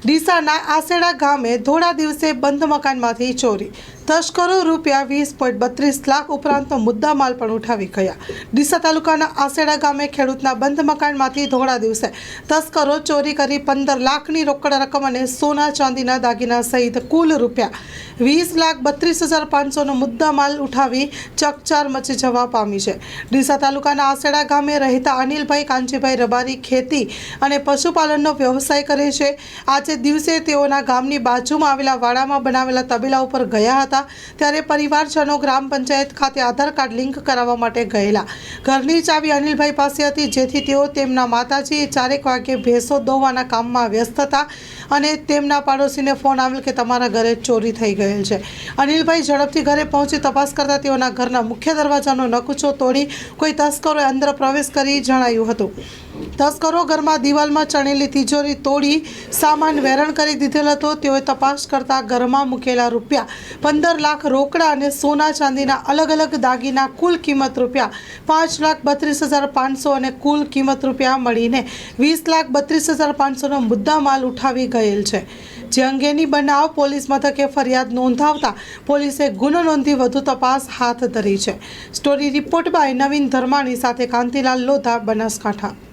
ડીસાના આસેડા ગામે ધોળા દિવસે બંધ મકાનમાંથી ચોરી, તસ્કરો રૂપિયા 20.32 લાખ ઉપરાંતનો મુદ્દામાલ પણ ઉઠાવી ગયા। ડીસા તાલુકાના આસેડા ગામે ખેડૂતના બંધ મકાનમાંથી ધોળા દિવસે તસ્કરો ચોરી કરી 15 લાખની રોકડ રકમ અને સોના ચાંદીના દાગીના સહિત કુલ રૂપિયા 20,32,500નો મુદ્દામાલ ઉઠાવી ચકચાર મચી જવા પામી છે। ડીસા તાલુકાના આસેડા ગામે રહેતા અનિલભાઈ કાંજીભાઈ રબારી ખેતી અને પશુપાલનનો વ્યવસાય કરે છે। આજે દિવસે તેઓના ગામની બાજુમાં આવેલા વાડામાં બનાવેલા તબેલા ઉપર ગયા હતા, ત્યારે પરિવારજનો ગ્રામ પંચાયત ખાતે આધાર કાર્ડ લિંક કરાવવા માટે ગયેલા। ઘરની ચાવી અનિલભાઈ પાસે હતી, જેથી તેઓ તેમના માતાજી 4 વાગે ભેંસો દોવાના કામમાં વ્યસ્ત હતા અને તેમના પાડોશીને ફોન આવેલ કે તમારા ઘરે ચોરી થઈ ગયેલ છે। અનિલભાઈ ઝડપથી ઘરે પહોંચી તપાસ કરતા તેઓના ઘરના મુખ્ય દરવાજાનો નકુચો તોડી કોઈ તસ્કરોએ અંદર પ્રવેશ કરી જણાયું હતું। તસ્કરો ઘરમાં દિવાલમાં ચણેલી તિજોરી તોડી સામાન વેરણ કરી દીધેલ હતો। તેઓએ તપાસ કરતા ઘરમાં મૂકેલા રૂપિયા 15 લાખ રોકડા અને સોના ચાંદીના અલગ અલગ દાગીના કુલ કિંમત રૂપિયા 5,32,500 અને કુલ કિંમત રૂપિયા મળીને 20,32,500નો મુદ્દામાલ ઉઠાવી ગયેલ છે। જે અંગેની બનાવ પોલીસ મથકે ફરિયાદ નોંધાવતા પોલીસે ગુનો નોંધી વધુ તપાસ હાથ ધરી છે। સ્ટોરી રિપોર્ટ બાય નવીન ધર્માણી સાથે કાંતિલાલ લોધા, બનાસકાંઠા।